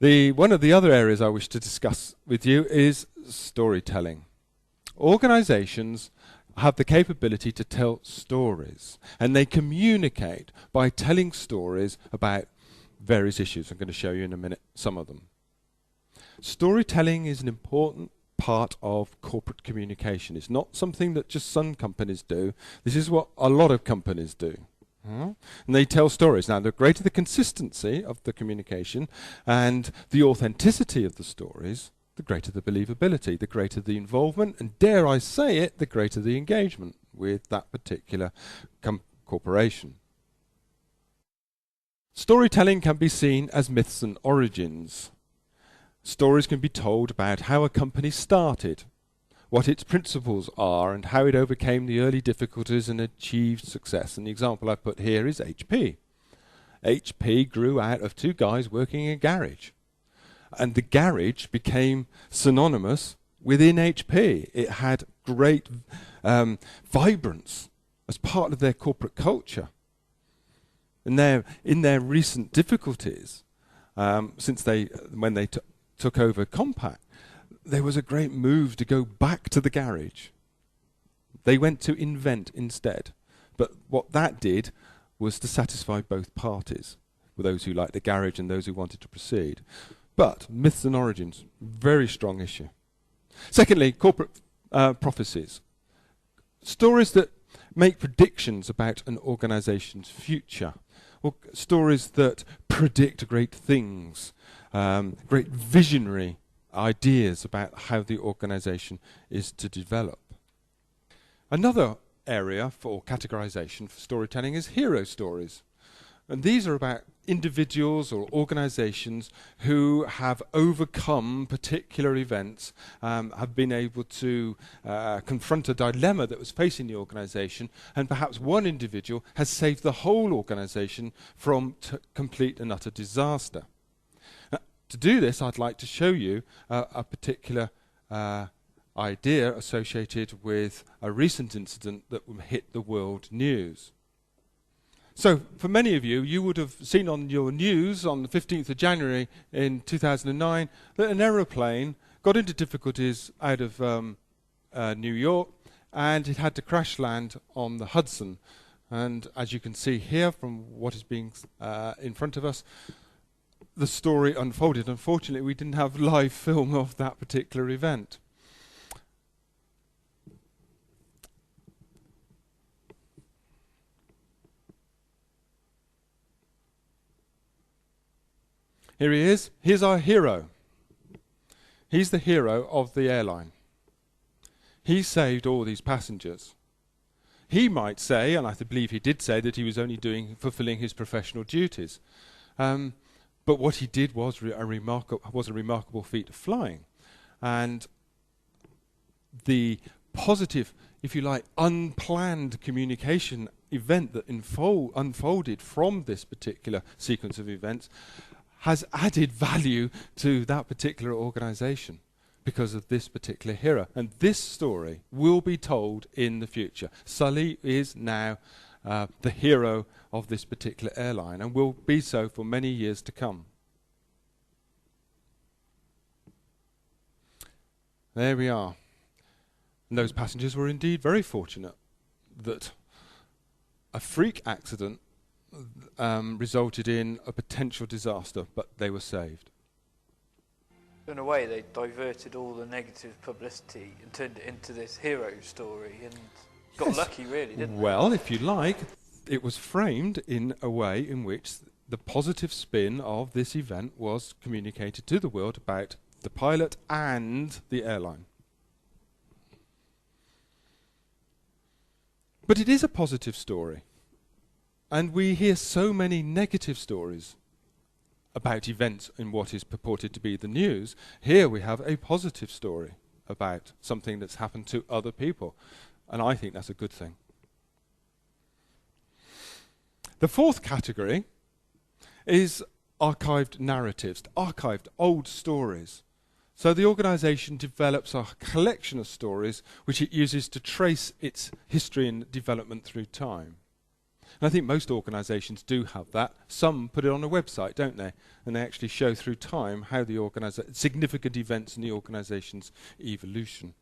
One of the other areas I wish to discuss with you is storytelling. Organizations have the capability to tell stories, and they communicate by telling stories about various issues. I'm going to show you in a minute some of them. Storytelling is an important part of corporate communication. It's not something that just some companies do. This is what a lot of companies do. And they tell stories. Now, the greater the consistency of the communication and the authenticity of the stories, the greater the believability, the greater the involvement, and dare I say it, the greater the engagement with that particular corporation. Storytelling can be seen as myths and origins. Stories can be told about how a company started, what its principles are, and how it overcame the early difficulties and achieved success. And the example I put here is HP. HP grew out of two guys working in a garage. And the garage became synonymous within HP. It had great vibrance as part of their corporate culture. And in their recent difficulties, when they took over Compaq, there was a great move to go back to the garage. They went to invent instead. But what that did was to satisfy both parties, with those who liked the garage and those who wanted to proceed. But myths and origins, very strong issue. Secondly, corporate prophecies. Stories that make predictions about an organization's future, or stories that predict great things, great visionary ideas about how the organization is to develop. Another area for categorization for storytelling is hero stories. And these are about individuals or organizations who have overcome particular events, have been able to confront a dilemma that was facing the organization, and perhaps one individual has saved the whole organization from complete and utter disaster. To do this, I'd like to show you a particular idea associated with a recent incident that hit the world news. So, for many of you, you would have seen on your news on the 15th of January in 2009 that an aeroplane got into difficulties out of New York, and it had to crash land on the Hudson. And as you can see here from what is being in front of us, the story unfolded. Unfortunately, we didn't have live film of that particular event. Here he is. Here's our hero. He's the hero of the airline. He saved all these passengers. He might say, and I believe he did say, that he was only fulfilling his professional duties. But what he did was a remarkable feat of flying. And the positive, if you like, unplanned communication event that unfolded from this particular sequence of events has added value to that particular organization because of this particular hero. And this story will be told in the future. Sully is now the hero of this particular airline and will be so for many years to come. There we are. And those passengers were indeed very fortunate that a freak accident resulted in a potential disaster, but they were saved. In a way, they diverted all the negative publicity and turned it into this hero story and got lucky, really, didn't they? Well, if you like, it was framed in a way in which the positive spin of this event was communicated to the world about the pilot and the airline. But it is a positive story. And we hear so many negative stories about events in what is purported to be the news. Here we have a positive story about something that's happened to other people. And I think that's a good thing. The fourth category is archived narratives, archived old stories. So the organization develops a collection of stories which it uses to trace its history and development through time. And I think most organisations do have that. Some put it on a website, don't they? And they actually show through time how the significant events in the organisation's evolution.